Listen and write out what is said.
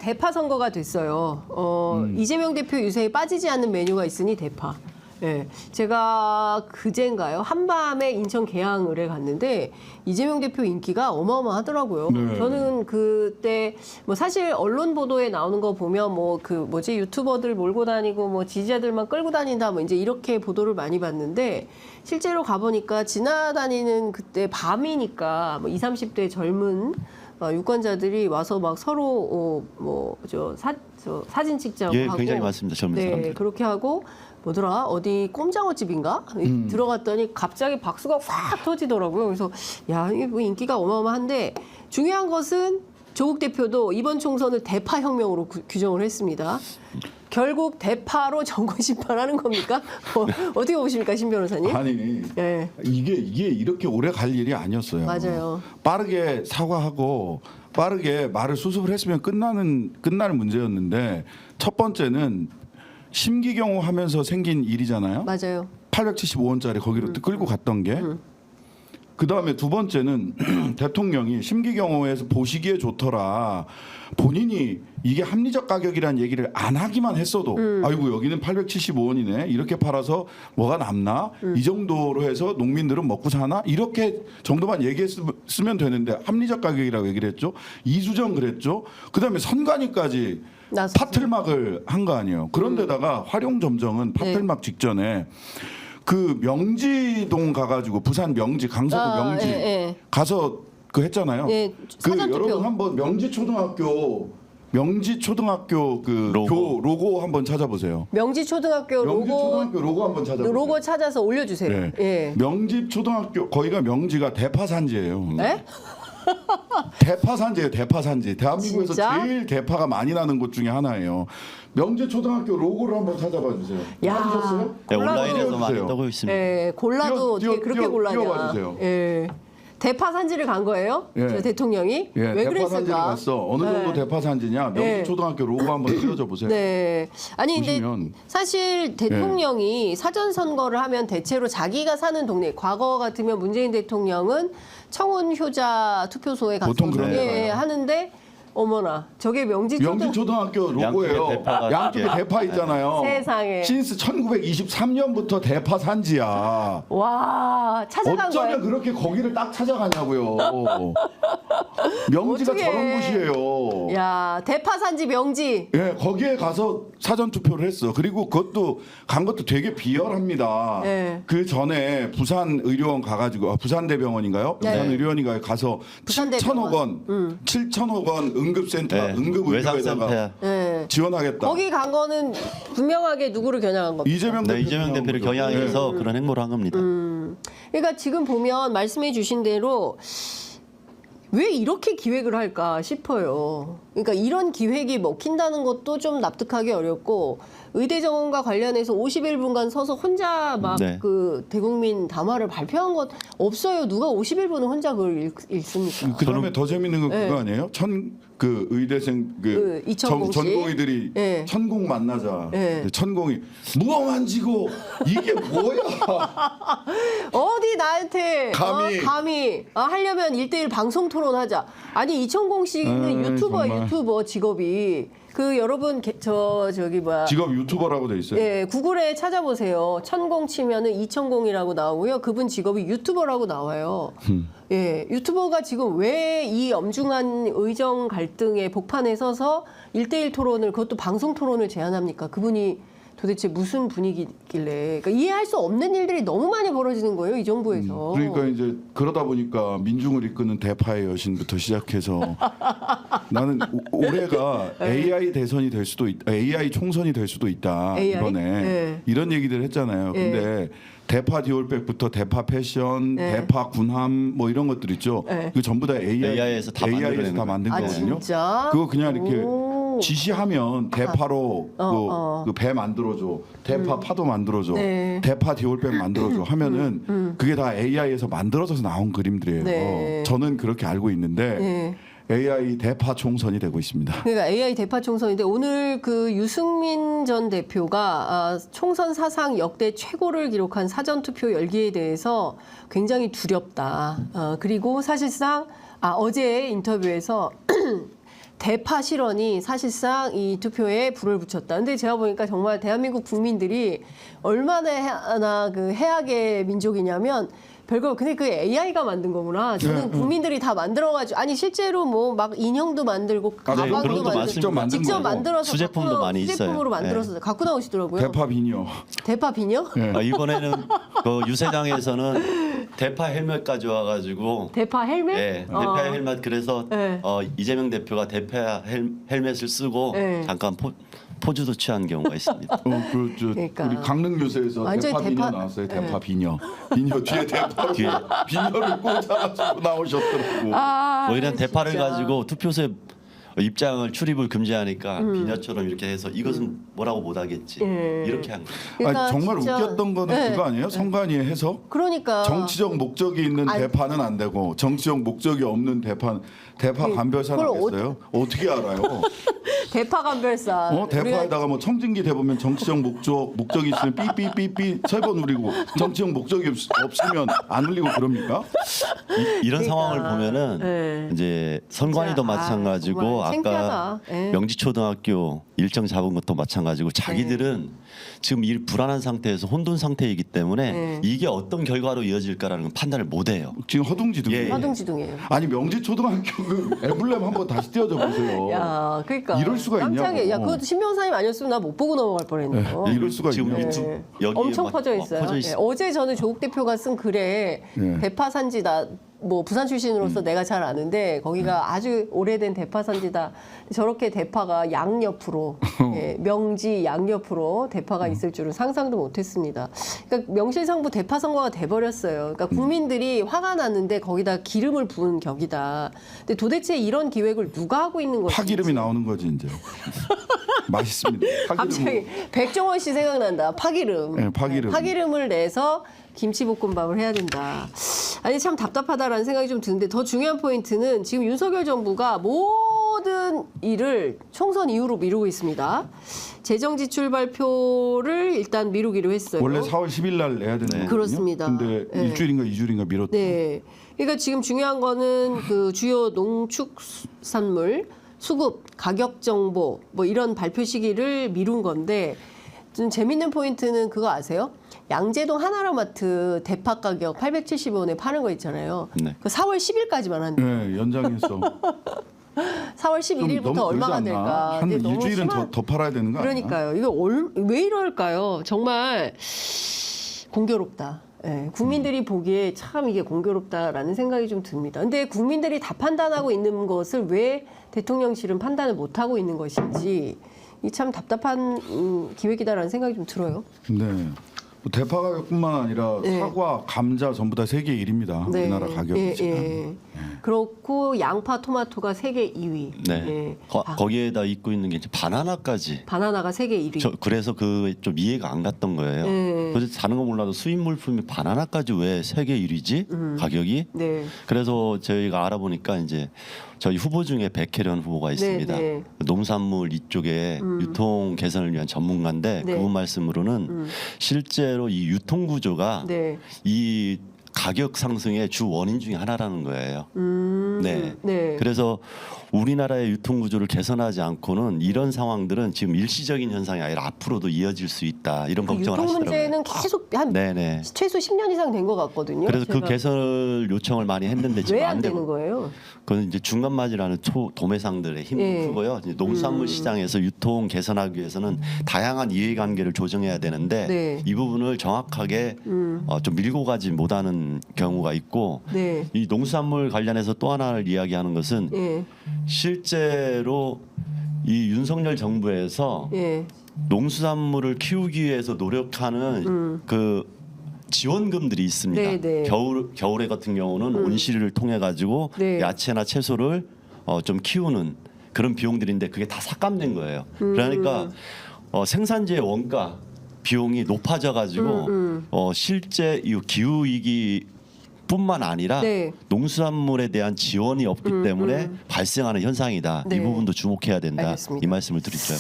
대파 선거가 됐어요. 이재명 대표 유세에 빠지지 않는 메뉴가 있으니 대파. 예, 제가 그제인가요? 한밤에 인천 계양을에 갔는데 이재명 대표 인기가 어마어마하더라고요. 네. 저는 그때 뭐 사실 언론 보도에 나오는 거 보면 뭐 그 뭐지 유튜버들 몰고 다니고 뭐 지지자들만 끌고 다닌다 뭐 이제 이렇게 보도를 많이 봤는데 실제로 가보니까 지나다니는 그때 밤이니까 뭐 20, 30대 젊은 유권자들이 와서 막 서로 사진 찍자고 예, 하고 굉장히 많습니다. 젊은 네, 사람들. 그렇게 하고 뭐더라 어디 꼼장어 집인가 들어갔더니 갑자기 박수가 확 터지더라고요. 그래서 야 이게 뭐 인기가 어마어마한데 중요한 것은 조국 대표도 이번 총선을 대파 혁명으로 규정을 했습니다. 결국 대파로 정권 심판하는 겁니까? 어떻게 보십니까, 신 변호사님? 아니 네. 이게 이렇게 오래 갈 일이 아니었어요. 맞아요. 빠르게 사과하고 빠르게 말을 수습을 했으면 끝날 문제였는데 첫 번째는 심기경호 하면서 생긴 일이잖아요. 맞아요. 875원짜리 거기로 끌고 갔던 게. 그다음에 두 번째는 대통령이 심기경호에서 보시기에 좋더라. 본인이 이게 합리적 가격이라는 얘기를 안 하기만 했어도 아이고 여기는 875원이네. 이렇게 팔아서 뭐가 남나? 이 정도로 해서 농민들은 먹고 사나? 이렇게 정도만 얘기했으면 되는데 합리적 가격이라고 얘기를 했죠. 이수정 그랬죠. 그다음에 선관위까지 나섰어요. 파틀막을 한 거 아니에요. 그런데다가 활용점정은 파틀막 직전에 그 명지동 가가지고 부산 명지 강서구 명지 가서 그 했잖아요. 예, 그 사전투표. 여러분 한번 명지 초등학교 그 로고 한번 찾아보세요. 명지초등학교 명지 초등학교 로고 한번 찾아보세요. 로고 찾아서 올려주세요. 네. 예. 명지 초등학교 거기가 명지가 대파산지예요. 네? 대파산지예요. 대파산지. 대한민국에서 진짜? 제일 대파가 많이 나는 곳 중에 하나예요. 명지 초등학교 로고를 한번 찾아봐 주세요. 야. 찾으셨어요? 네, 골라도- 온라인에서 많이 띄워주세요. 떠고 있습니다. 예, 골라도 띄워- 어떻게 그렇게 띄워- 골라냐. 띄워봐 주세요. 예. 대파 산지를 간 거예요? 예. 저 대통령이? 예, 왜 대파산지를 그랬을까? 갔어. 어느 정도 네. 대파산지냐? 네. 명지초등학교 로고 한번 띄워줘 보세요. 네. 아니 근데 보시면. 사실 대통령이 사전 선거를 하면 대체로 자기가 사는 동네 과거 같으면 문재인 대통령은 청운 효자 투표소에 가서 보통 그런 데 가요. 하는데 어머나 저게 명지초등학교 로고예요. 양쪽에 대파가 양쪽에 예. 대파 있잖아요. 세상에. 신스 1923년부터 대파산지야. 와 찾아간 어쩌면 거예요. 그렇게 거기를 딱 찾아가냐고요. 명지가 어떡해. 저런 곳이에요. 야 대파 산지 명지. 예, 거기에 가서 사전 투표를 했어. 그리고 그것도 간 것도 되게 비열합니다. 네. 그 전에 부산 의료원 가가지고 부산대병원인가요? 네. 부산의료원인가요? 가서 부산대병원. 7천억 원, 7천억 원 응급센터, 네, 응급의료에다가 외상센터. 네. 지원하겠다. 거기 간 거는 분명하게 누구를 겨냥한 겁니다. 이재명 네, 이재명 대표를 거죠. 겨냥해서 그런 행보를 한 겁니다. 그러니까 지금 보면 말씀해 주신 대로 왜 이렇게 기획을 할까 싶어요. 그러니까 이런 기획이 먹힌다는 것도 좀 납득하기 어렵고 의대 정원과 관련해서 51분간 서서 혼자 막 네. 그 대국민 담화를 발표한 것 없어요. 누가 51분을 혼자 그걸 읽습니까? 그다음에 더 재밌는 건 네. 그거 아니에요? 그 의대생 그 이천공 씨? 전공의들이 네. 천공 만나자. 네. 천공이 무엄한지고 이게 뭐야? 어디 나한테 감히. 하려면 1대1 방송 토론하자. 아니 이천공 씨는 유튜버야 정말. 유튜버 직업이. 그 여러분 저기 뭐야. 직업 유튜버라고 돼 있어요. 예, 구글에 찾아보세요. 천공 치면은 이천공이라고 나오고요. 그분 직업이 유튜버라고 나와요. 예, 유튜버가 지금 왜 이 엄중한 의정 갈등의 복판에 서서 1대1 토론을 그것도 방송 토론을 제안합니까? 그분이 도대체 무슨 분위기길래 그러니까 이해할 수 없는 일들이 너무 많이 벌어지는 거예요, 이 정부에서. 그러니까 이제 그러다 보니까 민중을 이끄는 대파의 여신부터 시작해서 나는 올해가 AI 대선이 될 수도 있다, AI 총선이 될 수도 있다 AI? 이번에 네. 이런 얘기들 했잖아요. 근데 대파 디올백부터 대파 패션, 네. 대파 군함 뭐 이런 것들 있죠. 네. 그 전부 다 AI에서 다 만든 아 거거든요. 진짜? 그거 그냥 이렇게 오. 지시하면 대파로 그 배 만들어줘, 대파 파도 만들어줘, 네. 대파 디올백 만들어줘 하면은 그게 다 AI에서 만들어져서 나온 그림들이에요. 네. 저는 그렇게 알고 있는데 네. AI 대파 총선이 되고 있습니다. 그러니까 AI 대파 총선인데 오늘 그 유승민 전 대표가 총선 사상 역대 최고를 기록한 사전 투표 열기에 대해서 굉장히 두렵다. 그리고 사실상 어제 인터뷰에서 대파 실언이 사실상 이 투표에 불을 붙였다. 근데 제가 보니까 정말 대한민국 국민들이 얼마나 그 해악의 민족이냐면 별거 근데 그 AI가 만든 거구나. 저는 국민들이 다 만들어가지고 아니 실제로 뭐 막 인형도 만들고 가방도 그런 거 만들고 맞습니다. 직접 만들어서 수제품도 갖고 많이 있어요. 수제품으로 만들어서 갖고 나오시더라고요. 대파 비녀. 대파 비녀? 이번에는 그 유세장에서는 대파 헬멧 가져와가지고 대파 헬멧? 네, 대파 헬멧 그래서 네. 이재명 대표가 대파 헬멧을 쓰고 네. 잠깐 포즈도 취한 경우가 있습니다. 그러니까. 우리 강릉 요새에서 완전히 대파 비녀 대파- 나왔어요. 네. 대파 비녀. 비녀 뒤에 대파 뒤에. 비녀를 꽂아가지고 나오셨더라고. 아, 뭐 이런 대파를 진짜. 가지고 투표소에 입장을 출입을 금지하니까 비녀처럼 이렇게 해서 이것은 뭐라고 못하겠지 이렇게 한 거예요. 그러니까 아니, 정말 진짜- 웃겼던 거는 네. 그거 아니에요? 선관위에 해서 그러니까 정치적 목적이 있는 아니. 대파는 안 되고 정치적 목적이 없는 대파 간별사는 그걸 하겠어요? 어떻게 알아요? 대파 감별사. 대파에다가 뭐 청진기 대보면 정치적 목적이 있으면 삐삐삐삐 세 번 울리고 정치적 목적이 없으면 안 울리고 그럽니까? 이런 그러니까. 상황을 보면은 네. 이제 선관위도 진짜, 마찬가지고 정말 아까 창피하다. 네. 명지초등학교 일정 잡은 것도 마찬가지고 자기들은 지금 이 불안한 상태에서 혼돈 상태이기 때문에 네. 이게 어떤 결과로 이어질까라는 건 판단을 못 해요. 지금 허둥지둥. 예. 화동지둥이에요. 아니 명지초등학교 그 엠블렘 한번 다시 띄워줘 보세요. 야, 그러니까 이럴 수가 깜짝이야. 있냐고. 야, 그것도 신변사님 아니었으면 나 못 보고 넘어갈 뻔했네. 이럴 수가 지금 있냐고. 유튜브 여기에 엄청 막 퍼져 있어요. 퍼져 예, 있어요. 어제 저는 조국 대표가 쓴 글에 예. 대파 산지다. 뭐 부산 출신으로서 내가 잘 아는데 거기가 아주 오래된 대파 산지다. 저렇게 대파가 양옆으로 예, 명지 양옆으로 대파가 있을 줄은 상상도 못했습니다. 그러니까 명실상부 대파 선거가 돼버렸어요. 그러니까 국민들이 화가 났는데 거기다 기름을 부은 격이다. 근데 도대체 이런 기획을 누가 하고 있는 것인지. 파기름이 나오는 거지 이제. 맛있습니다. 갑자기 백종원 씨 생각난다. 파기름. 네, 파기름. 파기름을 내서 김치볶음밥을 해야 된다. 아니 참 답답하다라는 생각이 좀 드는데 더 중요한 포인트는 지금 윤석열 정부가 모든 일을 총선 이후로 미루고 있습니다. 재정 지출 발표를 일단 미루기로 했어요. 원래 4월 10일 날 내야 되는 거거든요. 그렇습니다. 근데 네. 일주일인가 2주일인가 미뤘다. 네. 그러니까 지금 중요한 거는 그 주요 농축산물 수급 가격 정보 뭐 이런 발표 시기를 미룬 건데 좀 재밌는 포인트는 그거 아세요? 양재동 하나로마트 대파 가격 870원에 파는 거 있잖아요. 네. 그 4월 10일까지만 한대. 네, 연장해서 4월 좀 11일부터 너무 얼마가 그러지 않나? 될까? 한 근데 너무 일주일은 심한- 더 팔아야 되는 거 아니야? 그러니까요. 이거 왜 이럴까요? 정말 공교롭다. 예, 국민들이 보기에 참 이게 공교롭다라는 생각이 좀 듭니다. 근데 국민들이 다 판단하고 있는 것을 왜 대통령실은 판단을 못 하고 있는 것인지 이 참 답답한 기획이다라는 생각이 좀 들어요. 네. 뭐 대파 가격뿐만 아니라 네. 사과, 감자 전부 다 세계 1위입니다. 우리나라 가격이 예, 지금. 예. 그렇고 양파, 토마토가 세계 2위. 네. 예. 거기에다 입고 있는 게 이제 바나나까지. 바나나가 세계 1위. 그래서 그 좀 이해가 안 갔던 거예요. 네. 도대체 다른 거 몰라도 수입 물품이 바나나까지 왜 세계 1위지? 가격이? 네. 그래서 저희가 알아보니까 이제 저희 후보 중에 백혜련 후보가 있습니다. 네. 농산물 이쪽에 유통 개선을 위한 전문가인데 네. 그분 말씀으로는 실제로 이 유통 구조가 네. 이 가격 상승의 주 원인 중에 하나라는 거예요. 네. 네. 그래서 우리나라의 유통 구조를 개선하지 않고는 이런 상황들은 지금 일시적인 현상이 아니라 앞으로도 이어질 수 있다. 이런 그 걱정을 유통 하시더라고요. 문제는 계속 한 네네. 최소 10년 이상 된 것 같거든요. 그래서 그 제가. 개선을 요청을 많이 했는데 지금 왜 안 안 되는 되고. 거예요? 그건 이제 중간마지라는 도매상들의 힘이 예. 크고요. 이제 농산물 시장에서 유통 개선하기 위해서는 다양한 이해관계를 조정해야 되는데 네. 이 부분을 정확하게 좀 밀고 가지 못하는 경우가 있고 네. 이 농수산물 관련해서 또 하나를 이야기하는 것은 예. 실제로 이 윤석열 정부에서 예. 농수산물을 키우기 위해서 노력하는 그 지원금들이 있습니다. 네, 네. 겨울에 같은 경우는 온실을 통해 가지고 네. 야채나 채소를 좀 키우는 그런 비용들인데 그게 다 삭감된 거예요. 그러니까 생산지의 원가 비용이 높아져 가지고 실제 이 기후 위기 뿐만 아니라 네. 농수산물에 대한 지원이 없기 때문에 발생하는 현상이다. 네. 이 부분도 주목해야 된다. 알겠습니다. 이 말씀을 드리려고요.